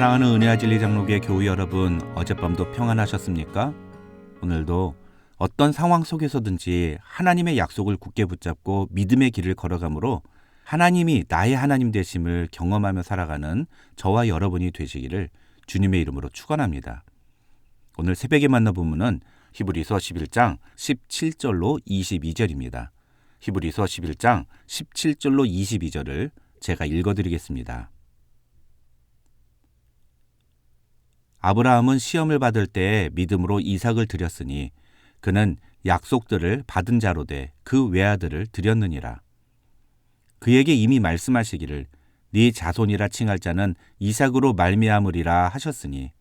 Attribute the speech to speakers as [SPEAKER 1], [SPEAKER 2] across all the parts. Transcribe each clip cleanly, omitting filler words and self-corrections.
[SPEAKER 1] 사랑하는 은혜와 진리 장로교회 교우 여러분, 어젯밤도 평안하셨습니까? 오늘도 어떤 상황 속에서든지 하나님의 약속을 굳게 붙잡고 믿음의 길을 걸어가므로 하나님이 나의 하나님 되심을 경험하며 살아가는 저와 여러분이 되시기를 주님의 이름으로 축원합니다. 오늘 새벽에 만나 본문은 히브리서 11장 17절로 22절입니다. 히브리서 11장 17절로 22절을 제가 읽어드리겠습니다. 아브라함은 시험을 받을 때에 믿음으로 이삭을 드렸으니 그는 약속들을 받은 자로 돼 그 외아들을 드렸느니라. 그에게 이미 말씀하시기를 네 자손이라 칭할 자는 이삭으로 말미암으리라 하셨으니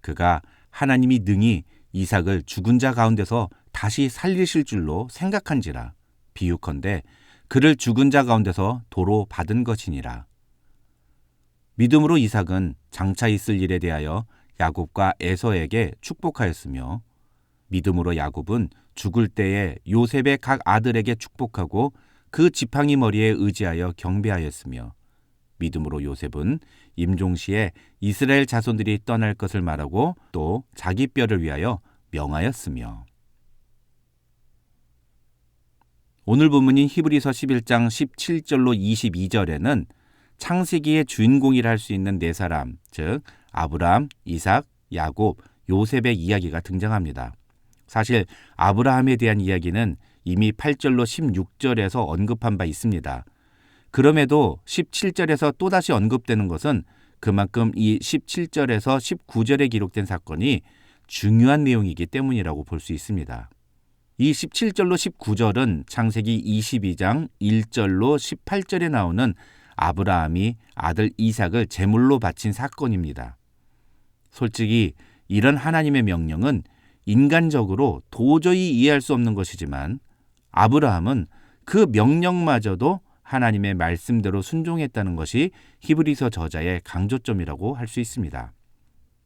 [SPEAKER 1] 그가 하나님이 능히 이삭을 죽은 자 가운데서 다시 살리실 줄로 생각한지라. 비유컨대 그를 죽은 자 가운데서 도로 받은 것이니라. 믿음으로 이삭은 장차 있을 일에 대하여 야곱과 에서에게 축복하였으며 믿음으로 야곱은 죽을 때에 요셉의 각 아들에게 축복하고 그 지팡이 머리에 의지하여 경배하였으며 믿음으로 요셉은 임종시에 이스라엘 자손들이 떠날 것을 말하고 또 자기 뼈를 위하여 명하였으며. 오늘 본문인 히브리서 11장 17절로 22절에는 창세기의 주인공이라 할 수 있는 네 사람, 즉 아브라함, 이삭, 야곱, 요셉의 이야기가 등장합니다. 사실 아브라함에 대한 이야기는 이미 8절로 16절에서 언급한 바 있습니다. 그럼에도 17절에서 또다시 언급되는 것은 그만큼 이 17절에서 19절에 기록된 사건이 중요한 내용이기 때문이라고 볼 수 있습니다. 이 17절로 19절은 창세기 22장 1절로 18절에 나오는 아브라함이 아들 이삭을 제물로 바친 사건입니다. 솔직히 이런 하나님의 명령은 인간적으로 도저히 이해할 수 없는 것이지만 아브라함은 그 명령마저도 하나님의 말씀대로 순종했다는 것이 히브리서 저자의 강조점이라고 할 수 있습니다.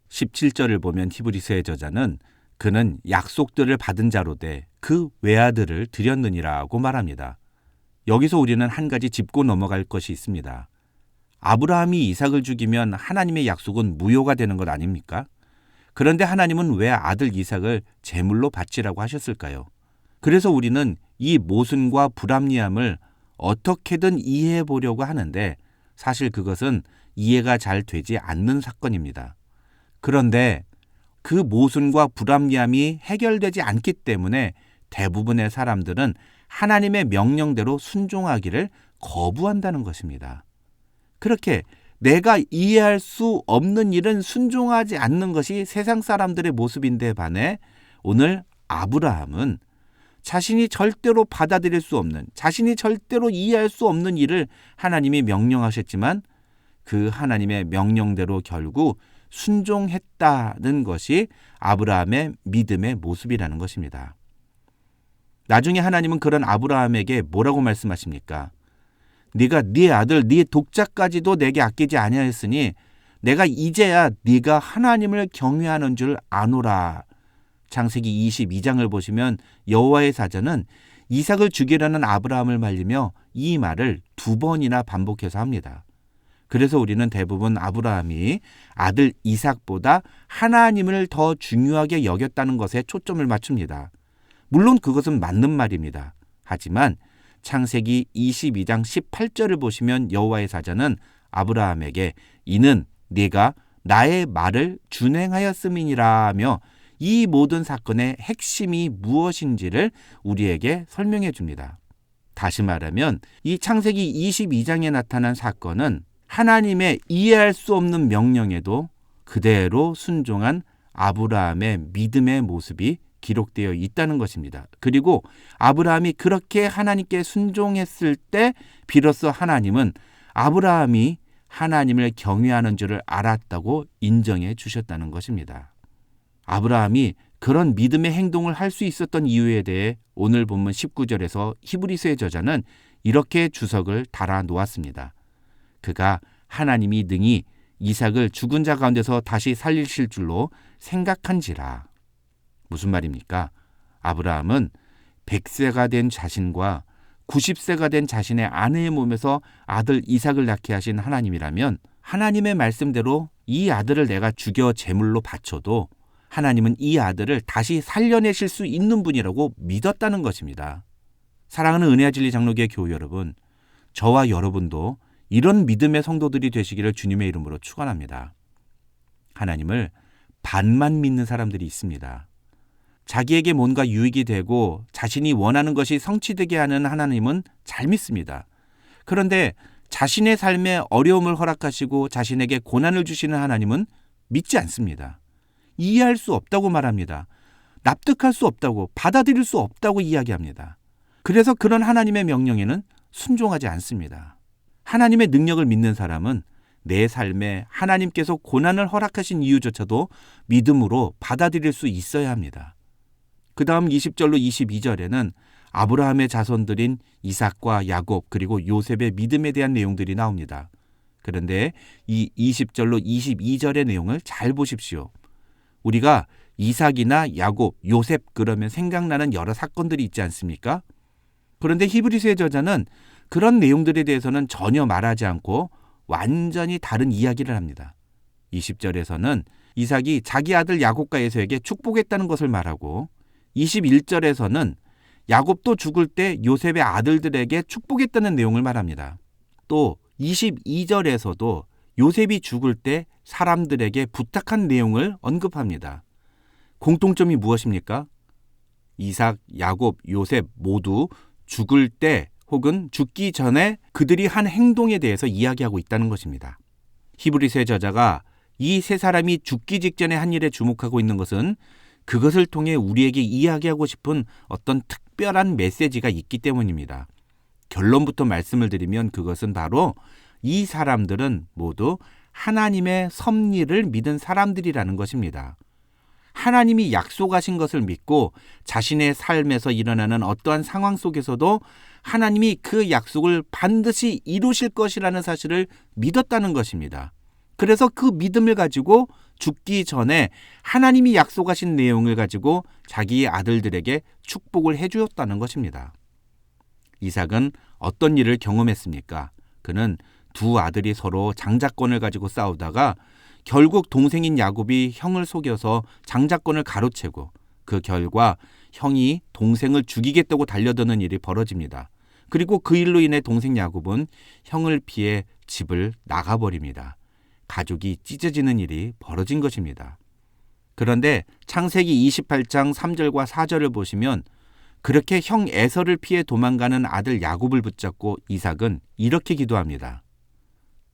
[SPEAKER 1] 17절을 보면 히브리서의 저자는 그는 약속들을 받은 자로 돼 그 외아들을 드렸느니라고 말합니다. 여기서 우리는 한 가지 짚고 넘어갈 것이 있습니다. 아브라함이 이삭을 죽이면 하나님의 약속은 무효가 되는 것 아닙니까? 그런데 하나님은 왜 아들 이삭을 제물로 바치라고 하셨을까요? 그래서 우리는 이 모순과 불합리함을 어떻게든 이해해 보려고 하는데 사실 그것은 이해가 잘 되지 않는 사건입니다. 그런데 그 모순과 불합리함이 해결되지 않기 때문에 대부분의 사람들은 하나님의 명령대로 순종하기를 거부한다는 것입니다. 그렇게 내가 이해할 수 없는 일은 순종하지 않는 것이 세상 사람들의 모습인데 반해 오늘 아브라함은 자신이 절대로 받아들일 수 없는, 자신이 절대로 이해할 수 없는 일을 하나님이 명령하셨지만 그 하나님의 명령대로 결국 순종했다는 것이 아브라함의 믿음의 모습이라는 것입니다. 나중에 하나님은 그런 아브라함에게 뭐라고 말씀하십니까? 네가 네 아들, 네 독자까지도 내게 아끼지 아니하였으니 내가 이제야 네가 하나님을 경외하는 줄 아노라. 창세기 22장을 보시면 여호와의 사자는 이삭을 죽이려는 아브라함을 말리며 이 말을 2번이나 반복해서 합니다. 그래서 우리는 대부분 아브라함이 아들 이삭보다 하나님을 더 중요하게 여겼다는 것에 초점을 맞춥니다. 물론 그것은 맞는 말입니다. 하지만 창세기 22장 18절을 보시면 여호와의 사자는 아브라함에게 이는 네가 나의 말을 준행하였음이니라 하며 이 모든 사건의 핵심이 무엇인지를 우리에게 설명해 줍니다. 다시 말하면 이 창세기 22장에 나타난 사건은 하나님의 이해할 수 없는 명령에도 그대로 순종한 아브라함의 믿음의 모습이 기록되어 있다는 것입니다. 그리고 아브라함이 그렇게 하나님께 순종했을 때 비로소 하나님은 아브라함이 하나님을 경외하는 줄을 알았다고 인정해 주셨다는 것입니다. 아브라함이 그런 믿음의 행동을 할 수 있었던 이유에 대해 오늘 본문 19절에서 히브리서의 저자는 이렇게 주석을 달아 놓았습니다. 그가 하나님이 능히 이삭을 죽은 자 가운데서 다시 살리실 줄로 생각한지라. 무슨 말입니까? 아브라함은 100세가 된 자신과 90세가 된 자신의 아내의 몸에서 아들 이삭을 낳게 하신 하나님이라면 하나님의 말씀대로 이 아들을 내가 죽여 제물로 바쳐도 하나님은 이 아들을 다시 살려내실 수 있는 분이라고 믿었다는 것입니다. 사랑하는 은혜와 진리 장로교회 교우 여러분, 저와 여러분도 이런 믿음의 성도들이 되시기를 주님의 이름으로 축원합니다. 하나님을 반만 믿는 사람들이 있습니다. 자기에게 뭔가 유익이 되고 자신이 원하는 것이 성취되게 하는 하나님은 잘 믿습니다. 그런데 자신의 삶에 어려움을 허락하시고 자신에게 고난을 주시는 하나님은 믿지 않습니다. 이해할 수 없다고 말합니다. 납득할 수 없다고, 받아들일 수 없다고 이야기합니다. 그래서 그런 하나님의 명령에는 순종하지 않습니다. 하나님의 능력을 믿는 사람은 내 삶에 하나님께서 고난을 허락하신 이유조차도 믿음으로 받아들일 수 있어야 합니다. 그 다음 20절로 22절에는 아브라함의 자손들인 이삭과 야곱 그리고 요셉의 믿음에 대한 내용들이 나옵니다. 그런데 이 20절로 22절의 내용을 잘 보십시오. 우리가 이삭이나 야곱, 요셉 그러면 생각나는 여러 사건들이 있지 않습니까? 그런데 히브리서의 저자는 그런 내용들에 대해서는 전혀 말하지 않고 완전히 다른 이야기를 합니다. 20절에서는 이삭이 자기 아들 야곱과 에서에게 축복했다는 것을 말하고 21절에서는 야곱도 죽을 때 요셉의 아들들에게 축복했다는 내용을 말합니다. 또 22절에서도 요셉이 죽을 때 사람들에게 부탁한 내용을 언급합니다. 공통점이 무엇입니까? 이삭, 야곱, 요셉 모두 죽을 때 혹은 죽기 전에 그들이 한 행동에 대해서 이야기하고 있다는 것입니다. 히브리서의 저자가 이 세 사람이 죽기 직전에 한 일에 주목하고 있는 것은 그것을 통해 우리에게 이야기하고 싶은 어떤 특별한 메시지가 있기 때문입니다. 결론부터 말씀을 드리면 그것은 바로 이 사람들은 모두 하나님의 섭리를 믿은 사람들이라는 것입니다. 하나님이 약속하신 것을 믿고 자신의 삶에서 일어나는 어떠한 상황 속에서도 하나님이 그 약속을 반드시 이루실 것이라는 사실을 믿었다는 것입니다. 그래서 그 믿음을 가지고 죽기 전에 하나님이 약속하신 내용을 가지고 자기의 아들들에게 축복을 해주었다는 것입니다. 이삭은 어떤 일을 경험했습니까? 그는 두 아들이 서로 장자권을 가지고 싸우다가 결국 동생인 야곱이 형을 속여서 장자권을 가로채고 그 결과 형이 동생을 죽이겠다고 달려드는 일이 벌어집니다. 그리고 그 일로 인해 동생 야곱은 형을 피해 집을 나가버립니다. 가족이 찢어지는 일이 벌어진 것입니다. 그런데 창세기 28장 3절과 4절을 보시면 그렇게 형 에서를 피해 도망가는 아들 야곱을 붙잡고 이삭은 이렇게 기도합니다.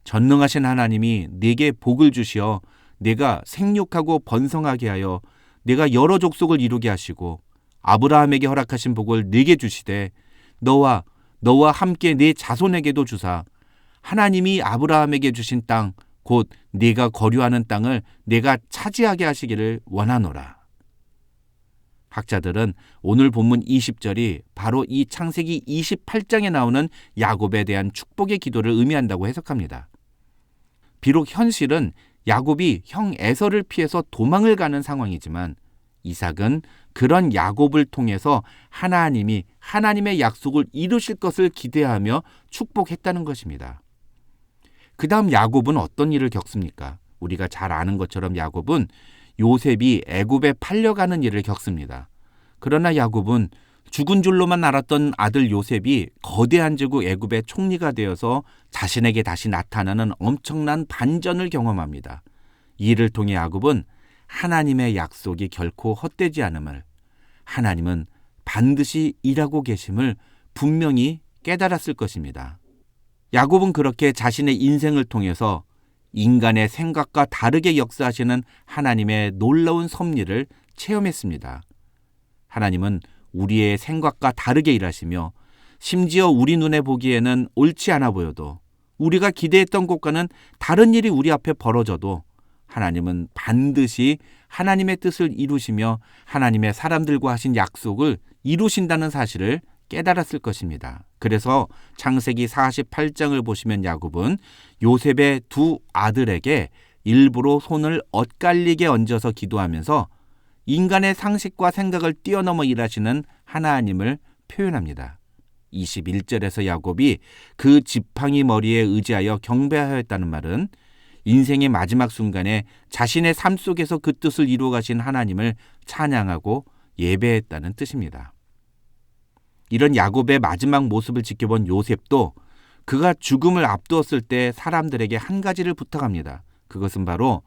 [SPEAKER 1] 전능하신 하나님이 내게 복을 주시어 내가 생육하고 번성하게 하여 내가 여러 족속을 이루게 하시고 아브라함에게 허락하신 복을 내게 주시되 너와 함께 내 자손에게도 주사 하나님이 아브라함에게 주신 땅 곧 네가 거류하는 땅을 내가 차지하게 하시기를 원하노라. 학자들은 오늘 본문 20절이 바로 이 창세기 28장에 나오는 야곱에 대한 축복의 기도를 의미한다고 해석합니다. 비록 현실은 야곱이 형 에서를 피해서 도망을 가는 상황이지만 이삭은 그런 야곱을 통해서 하나님이 하나님의 약속을 이루실 것을 기대하며 축복했다는 것입니다. 그 다음 야곱은 어떤 일을 겪습니까? 우리가 잘 아는 것처럼 야곱은 요셉이 애굽에 팔려가는 일을 겪습니다. 그러나 야곱은 죽은 줄로만 알았던 아들 요셉이 거대한 제국 애굽의 총리가 되어서 자신에게 다시 나타나는 엄청난 반전을 경험합니다. 이 일을 통해 야곱은 하나님의 약속이 결코 헛되지 않음을, 하나님은 반드시 일하고 계심을 분명히 깨달았을 것입니다. 야곱은 그렇게 자신의 인생을 통해서 인간의 생각과 다르게 역사하시는 하나님의 놀라운 섭리를 체험했습니다. 하나님은 우리의 생각과 다르게 일하시며 심지어 우리 눈에 보기에는 옳지 않아 보여도 우리가 기대했던 것과는 다른 일이 우리 앞에 벌어져도 하나님은 반드시 하나님의 뜻을 이루시며 하나님의 사람들과 하신 약속을 이루신다는 사실을 깨달았을 것입니다. 그래서 창세기 48장을 보시면 야곱은 요셉의 두 아들에게 일부러 손을 엇갈리게 얹어서 기도하면서 인간의 상식과 생각을 뛰어넘어 일하시는 하나님을 표현합니다. 21절에서 야곱이 그 지팡이 머리에 의지하여 경배하였다는 말은 인생의 마지막 순간에 자신의 삶 속에서 그 뜻을 이루어 가신 하나님을 찬양하고 예배했다는 뜻입니다. 이런 야곱의 마지막 모습을 지켜본 요셉도 그가 죽음을 앞두었을 때 사람들에게 한 가지를 부탁합니다. 그것은 바로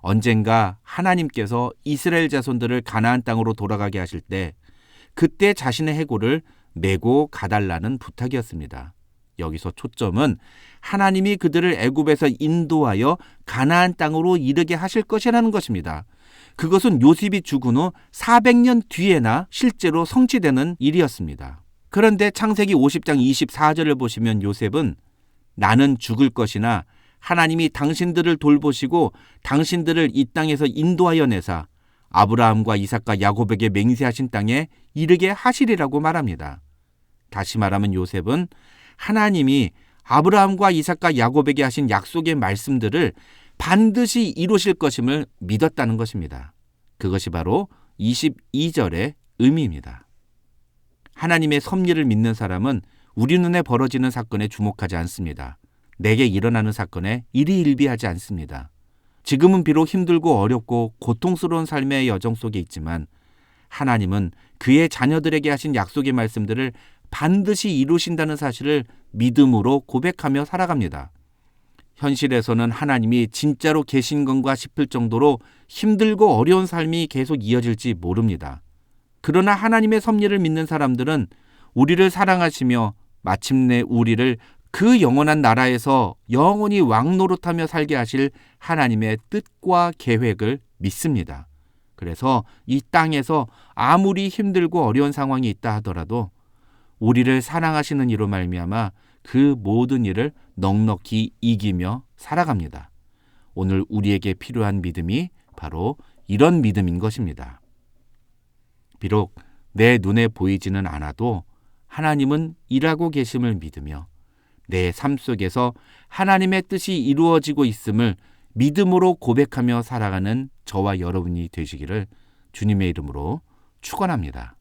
[SPEAKER 1] 언젠가 하나님께서 이스라엘 자손들을 가나안 땅으로 돌아가게 하실 때 그때 자신의 해골을 메고 가달라는 부탁이었습니다. 여기서 초점은 하나님이 그들을 애굽에서 인도하여 가나안 땅으로 이르게 하실 것이라는 것입니다. 그것은 요셉이 죽은 후 400년 뒤에나 실제로 성취되는 일이었습니다. 그런데 창세기 50장 24절을 보시면 요셉은 나는 죽을 것이나 하나님이 당신들을 돌보시고 당신들을 이 땅에서 인도하여 내사 아브라함과 이삭과 야곱에게 맹세하신 땅에 이르게 하시리라고 말합니다. 다시 말하면 요셉은 하나님이 아브라함과 이삭과 야곱에게 하신 약속의 말씀들을 반드시 이루실 것임을 믿었다는 것입니다. 그것이 바로 22절의 의미입니다. 하나님의 섭리를 믿는 사람은 우리 눈에 벌어지는 사건에 주목하지 않습니다. 내게 일어나는 사건에 일희일비하지 않습니다. 지금은 비록 힘들고 어렵고 고통스러운 삶의 여정 속에 있지만 하나님은 그의 자녀들에게 하신 약속의 말씀들을 반드시 이루신다는 사실을 믿음으로 고백하며 살아갑니다. 현실에서는 하나님이 진짜로 계신 건가 싶을 정도로 힘들고 어려운 삶이 계속 이어질지 모릅니다. 그러나 하나님의 섭리를 믿는 사람들은 우리를 사랑하시며 마침내 우리를 그 영원한 나라에서 영원히 왕노릇하며 살게 하실 하나님의 뜻과 계획을 믿습니다. 그래서 이 땅에서 아무리 힘들고 어려운 상황이 있다 하더라도 우리를 사랑하시는 이로 말미암아 그 모든 일을 넉넉히 이기며 살아갑니다. 오늘 우리에게 필요한 믿음이 바로 이런 믿음인 것입니다. 비록 내 눈에 보이지는 않아도 하나님은 일하고 계심을 믿으며 내 삶 속에서 하나님의 뜻이 이루어지고 있음을 믿음으로 고백하며 살아가는 저와 여러분이 되시기를 주님의 이름으로 축원합니다.